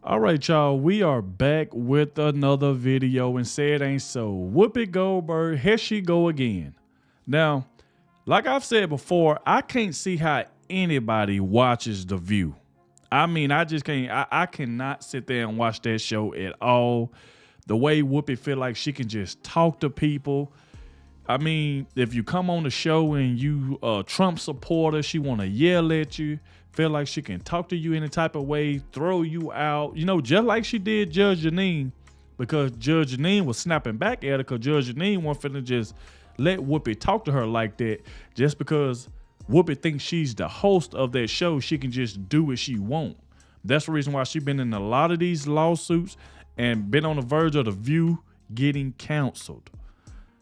All right, y'all, we are back with another video and say it ain't so. Whoopi Goldberg, here she go again. Now, like I've said before, I can't see how anybody watches The View. I mean, I just can't, I cannot sit there and watch that show at all. The way Whoopi feel like she can just talk to people. I mean, if you come on the show and you a Trump supporter, she want to yell at you, feel like she can talk to you any type of way, throw you out, you know, just like she did Judge Jeanine, because Judge Jeanine was snapping back at her because Judge Jeanine wasn't finna just let Whoopi talk to her like that. Just because Whoopi thinks she's the host of that show, she can just do what she want. That's the reason why she's been in a lot of these lawsuits and been on the verge of The View getting canceled.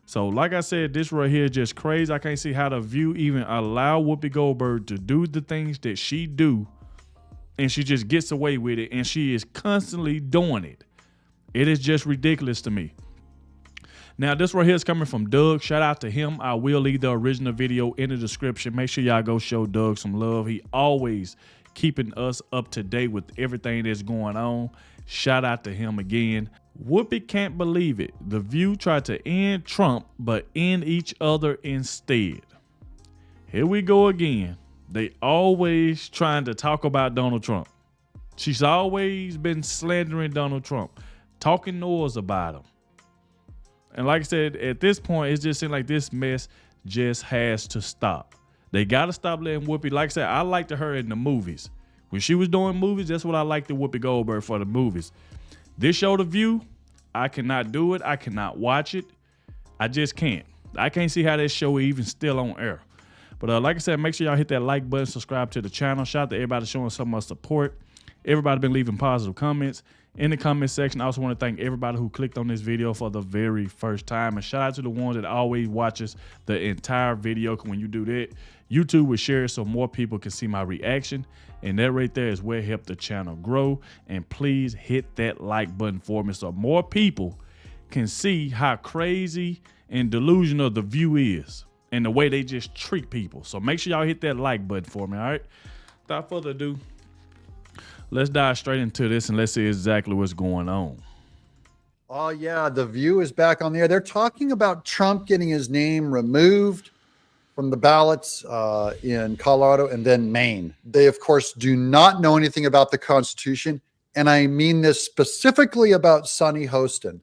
So like I said, this right here is just crazy. I can't see how The View even allow Whoopi Goldberg to do the things that she do, and she just gets away with it, and she is constantly doing it. It is just ridiculous to me. Now, this right here is coming from Doug. Shout out to him. I will leave the original video in the description. Make sure y'all go show Doug some love. He always keeping us up to date with everything that's going on. Shout out to him again. Whoopi can't believe it. The View tried to end Trump, but end each other instead. Here we go again. They always trying to talk about Donald Trump. She's always been slandering Donald Trump, talking noise about him. And like I said, at this point, it just seems like this mess just has to stop. They got to stop letting Whoopi, like I said, I liked her in the movies. When she was doing movies, that's what I liked the Whoopi Goldberg for, the movies. This show, The View, I cannot do it. I cannot watch it. I just can't. I can't see how that show even still on air. But like I said, make sure y'all hit that like button, subscribe to the channel. Shout out to everybody showing so much support. Everybody been leaving positive comments in the comment section. I also want to thank everybody who clicked on this video for the very first time. And shout out to the ones that always watches the entire video. When you do that, YouTube will share it so more people can see my reaction. And that right there is where it helps the channel grow. And please hit that like button for me so more people can see how crazy and delusional The View is and the way they just treat people. So make sure y'all hit that like button for me, all right? Without further ado, let's dive straight into this and let's see exactly what's going on. Oh, yeah, The View is back on the air. They're talking about Trump getting his name removed from the ballots in Colorado and then Maine. They, of course, do not know anything about the Constitution, and I mean this specifically about Sonny Hostin.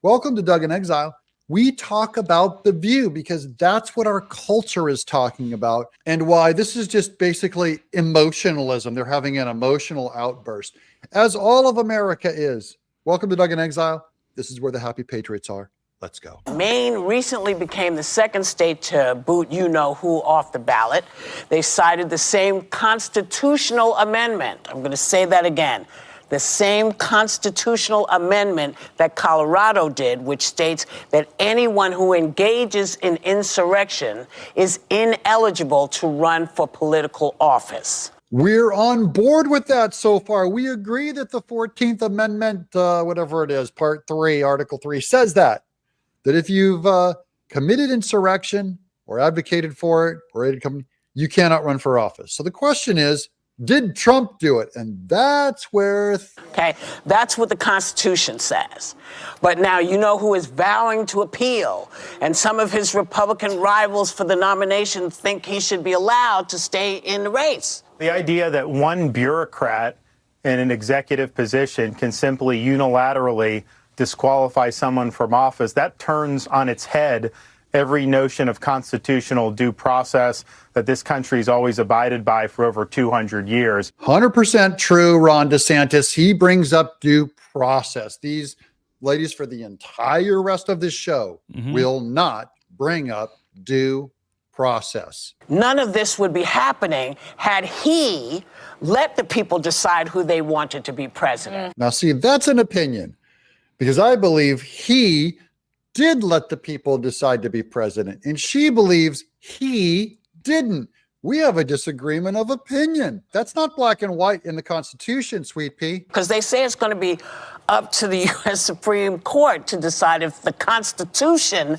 Welcome to Doug in Exile. We talk about The View because that's what our culture is talking about and why this is just basically emotionalism. They're having an emotional outburst, as all of America is. Welcome to Doug in Exile. This is where the happy patriots are. Let's go. Maine recently became the second state to boot you-know-who off the ballot. They cited the same constitutional amendment. I'm going to say that again. The same constitutional amendment that Colorado did, which states that anyone who engages in insurrection is ineligible to run for political office. We're on board with that so far. We agree that the 14th Amendment, whatever it is, Part 3, Article 3, says that if you've committed insurrection or advocated for it, or you cannot run for office. So the question is, did Trump do it? And that's where... Okay, that's what the Constitution says. But now you know who is vowing to appeal, and some of his Republican rivals for the nomination think he should be allowed to stay in the race. The idea that one bureaucrat in an executive position can simply unilaterally disqualify someone from office, that turns on its head every notion of constitutional due process that this country's always abided by for over 200 years. 100% true, Ron DeSantis. He brings up due process. These ladies for the entire rest of this show will not bring up due process. None of this would be happening had he let the people decide who they wanted to be president. Now, see, that's an opinion, because I believe he did let the people decide to be president, and she believes he didn't. We have a disagreement of opinion. That's not black and white in the Constitution, Sweet Pea. Because they say it's going to be up to the U.S. Supreme Court to decide if the Constitution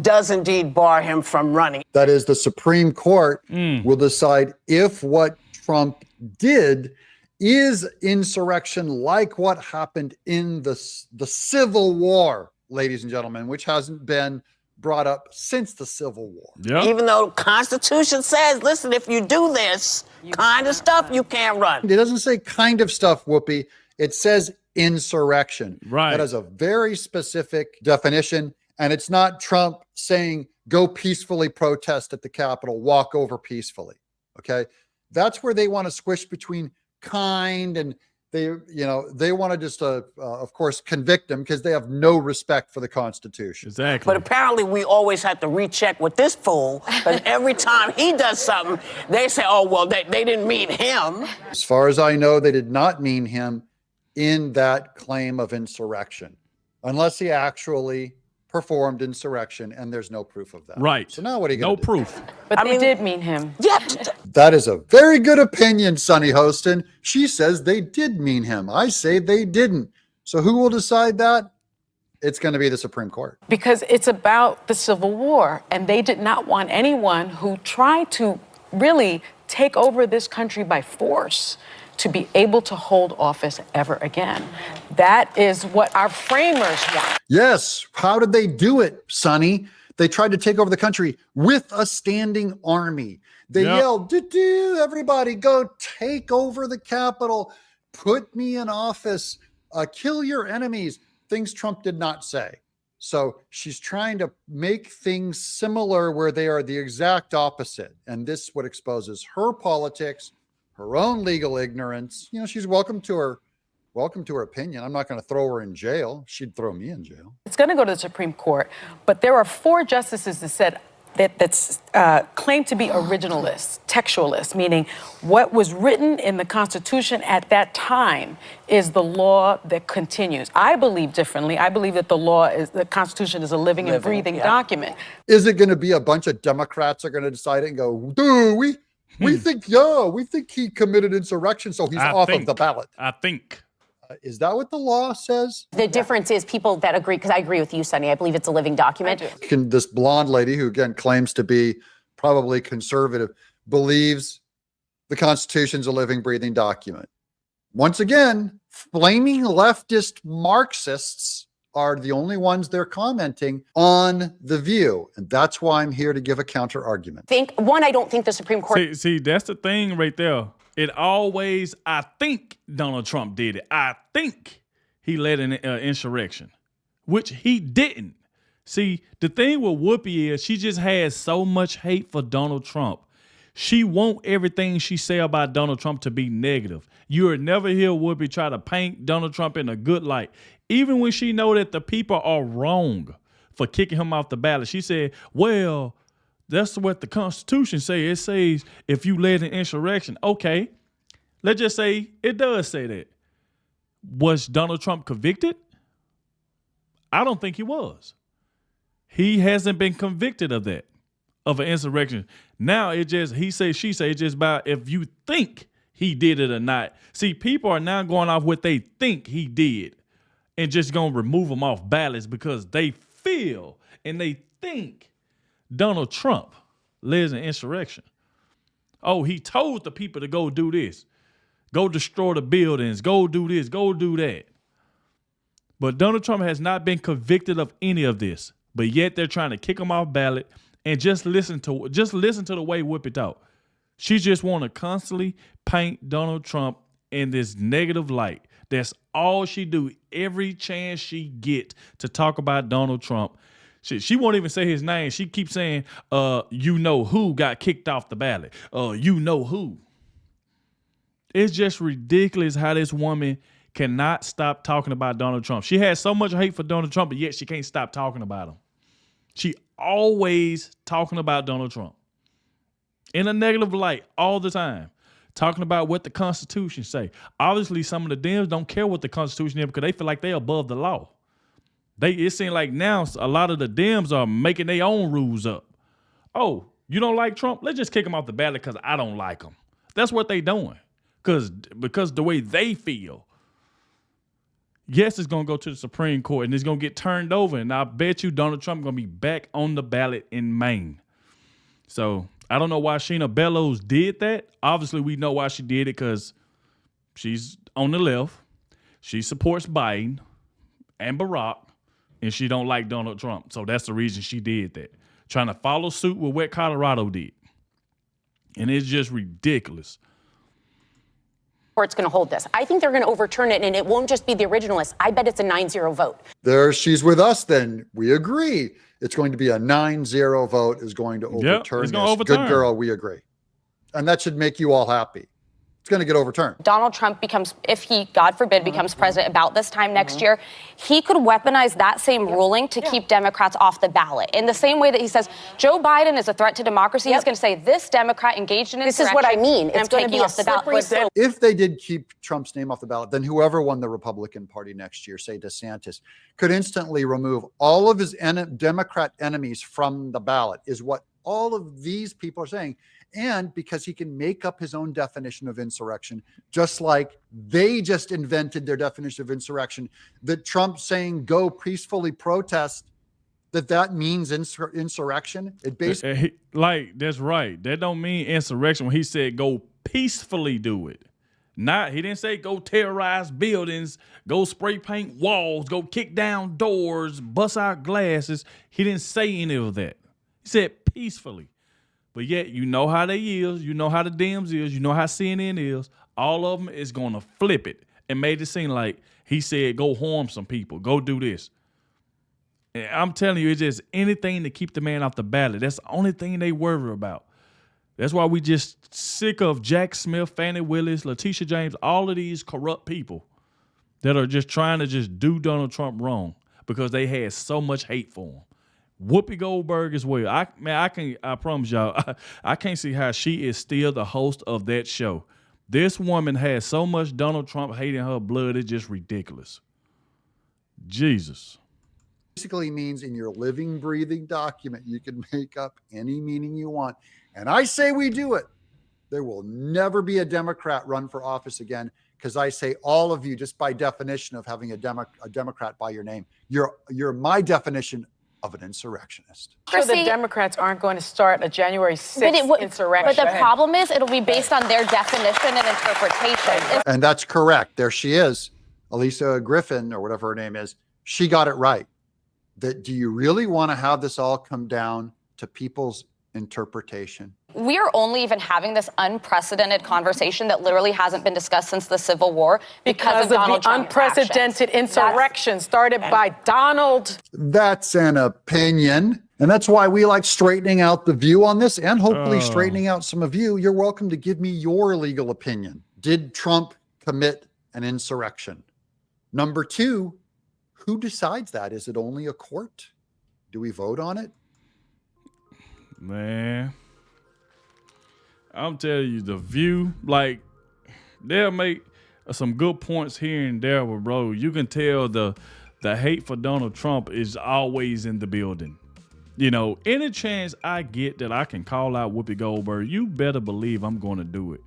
does indeed bar him from running. That is, the Supreme Court will decide if what Trump did is insurrection like what happened in the Civil War, ladies and gentlemen, which hasn't been brought up since the Civil War. Yeah. Even though the Constitution says, listen, if you do this kind of stuff, you can't run. It doesn't say kind of stuff, Whoopi. It says insurrection. Right. That is a very specific definition. And it's not Trump saying, go peacefully protest at the Capitol, walk over peacefully. Okay. That's where they want to squish between kind and they want to just, of course, convict him because they have no respect for the Constitution. Exactly. But apparently we always have to recheck with this fool because every time he does something, they say, oh, well, they didn't mean him. As far as I know, they did not mean him in that claim of insurrection, unless he actually performed insurrection, and there's no proof of that. Right. So now what are you going to do? No proof. But they did mean him. Yeah. That is a very good opinion, Sunny Hostin. She says they did mean him. I say they didn't. So who will decide that? It's going to be the Supreme Court. Because it's about the Civil War, and they did not want anyone who tried to really take over this country by force to be able to hold office ever again. That is what our framers want. Yes. How did they do it, Sonny? They tried to take over the country with a standing army. They yelled, everybody go take over the Capitol, put me in office, kill your enemies. Things Trump did not say. So she's trying to make things similar where they are the exact opposite. And this is what exposes her politics, her own legal ignorance. She's welcome to her opinion. I'm not going to throw her in jail. She'd throw me in jail. It's going to go to the Supreme Court, but there are 4 justices that said that's claimed to be originalists, textualists, meaning what was written in the Constitution at that time is the law that continues. I believe differently. I believe that the Constitution is a living and breathing document. Is it going to be a bunch of Democrats are going to decide it and go, we think he committed insurrection, so he's off of the ballot? I think. Is that what the law says? The difference is people that agree, because I agree with you, Sonny. I believe it's a living document. This blonde lady who, again, claims to be probably conservative, believes the Constitution's a living, breathing document. Once again, flaming leftist Marxists are the only ones they're commenting on The View. And that's why I'm here to give a counter argument. I don't think the Supreme Court... See, that's the thing right there. It always, I think Donald Trump did it. I think he led an insurrection, which he didn't. See, the thing with Whoopi is she just has so much hate for Donald Trump. She wants everything she say about Donald Trump to be negative. You will never hear Whoopi try to paint Donald Trump in a good light. Even when she know that the people are wrong for kicking him off the ballot. She said, well, that's what the Constitution says. It says if you led an insurrection. Okay, let's just say it does say that. Was Donald Trump convicted? I don't think he was. He hasn't been convicted of that, of an insurrection. Now it just, he say, she say, it's just about if you think he did it or not. See, people are now going off what they think he did and just going to remove him off ballots because they feel and they think Donald Trump led an insurrection. Oh, he told the people to go do this. Go destroy the buildings. Go do this. Go do that. But Donald Trump has not been convicted of any of this. But yet they're trying to kick him off ballot and just listen to the way Whoopi talk. She just want to constantly paint Donald Trump in this negative light. That's all she do. Every chance she get to talk about Donald Trump, she won't even say his name. She keeps saying, who got kicked off the ballot. Who. It's just ridiculous how this woman cannot stop talking about Donald Trump. She has so much hate for Donald Trump, but yet she can't stop talking about him. She always talking about Donald Trump in a negative light all the time, talking about what the Constitution say. Obviously, some of the Dems don't care what the Constitution is because they feel like they're above the law. It seems like now a lot of the Dems are making their own rules up. Oh, you don't like Trump? Let's just kick him off the ballot because I don't like him. That's what they doing because the way they feel. Yes, it's going to go to the Supreme Court and it's going to get turned over. And I bet you Donald Trump going to be back on the ballot in Maine. So I don't know why Sheena Bellows did that. Obviously, we know why she did it because She's on the left. She supports Biden and Barack, and she don't like Donald Trump. So that's the reason she did that. Trying to follow suit with what Colorado did. And it's just ridiculous. Court's going to hold this. I think they're going to overturn it, and it won't just be the originalists. I bet it's a 9-0 vote. There, she's with us then. We agree. It's going to be a 9-0 vote is going to overturn it's this. gonna overturn. Good girl, we agree. And that should make you all happy. It's going to get overturned. Donald Trump becomes, if he, God forbid, becomes president about this time next year, he could weaponize that same ruling to keep Democrats off the ballot. In the same way that he says Joe Biden is a threat to democracy, he's going to say this Democrat engaged in This is what I mean. It's going to be off the ballot. If they did keep Trump's name off the ballot, then whoever won the Republican Party next year, say DeSantis, could instantly remove all of his Democrat enemies from the ballot, is what all of these people are saying. And because he can make up his own definition of insurrection, just like they just invented their definition of insurrection, that Trump saying go peacefully protest, that means insurrection. It basically that's right. That don't mean insurrection when he said go peacefully do it. He didn't say go terrorize buildings, go spray paint walls, go kick down doors, bust out glasses. He didn't say any of that. He said peacefully. But yet, you know how they is, you know how the Dems is, you know how CNN is. All of them is going to flip it and made it seem like he said, go harm some people, go do this. And I'm telling you, it's just anything to keep the man off the ballot. That's the only thing they worry about. That's why we just sick of Jack Smith, Fannie Willis, Letitia James, all of these corrupt people that are just trying to just do Donald Trump wrong because they had so much hate for him. Whoopi Goldberg as well. I promise y'all, I can't see how she is still the host of that show. This woman has so much Donald Trump hate in her blood, it's just ridiculous. Jesus. basically means in your living, breathing document, you can make up any meaning you want. And I say we do it. There will never be a Democrat run for office again, because I say all of you, just by definition of having a Democrat by your name, you're my definition of an insurrectionist. So the Democrats aren't going to start a January 6th insurrection. But the problem is it'll be based on their definition and interpretation. And that's correct. There she is. Elisa Griffin, or whatever her name is. She got it right. Do you really want to have this all come down to people's interpretation? We are only even having this unprecedented conversation that literally hasn't been discussed since the Civil War because of Donald Trump's unprecedented insurrection started by Donald. That's an opinion. And that's why we like straightening out the view on this, and hopefully straightening out some of you. You're welcome to give me your legal opinion. Did Trump commit an insurrection? Number two, who decides that? Is it only a court? Do we vote on it? Man, I'm telling you, the view, like, they'll make some good points here and there, but bro, you can tell the hate for Donald Trump is always in the building. You know, any chance I get that I can call out Whoopi Goldberg, you better believe I'm going to do it.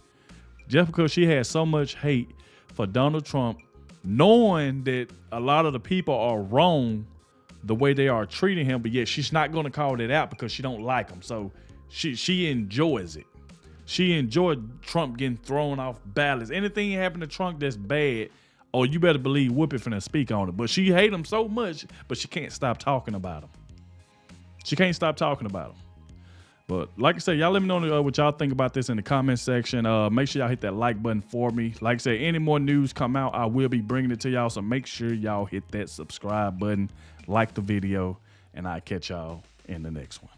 Just because she has so much hate for Donald Trump, knowing that a lot of the people are wrong the way they are treating him, but yet she's not going to call it out because she don't like him. So she enjoys it. She enjoyed Trump getting thrown off ballots. Anything happened to Trump that's bad, oh, you better believe Whoopi finna speak on it. But she hate him so much, but she can't stop talking about him. She can't stop talking about him. But like I said, y'all let me know what y'all think about this in the comment section. Make sure y'all hit that like button for me. Like I said, any more news come out, I will be bringing it to y'all. So make sure y'all hit that subscribe button, like the video, and I'll catch y'all in the next one.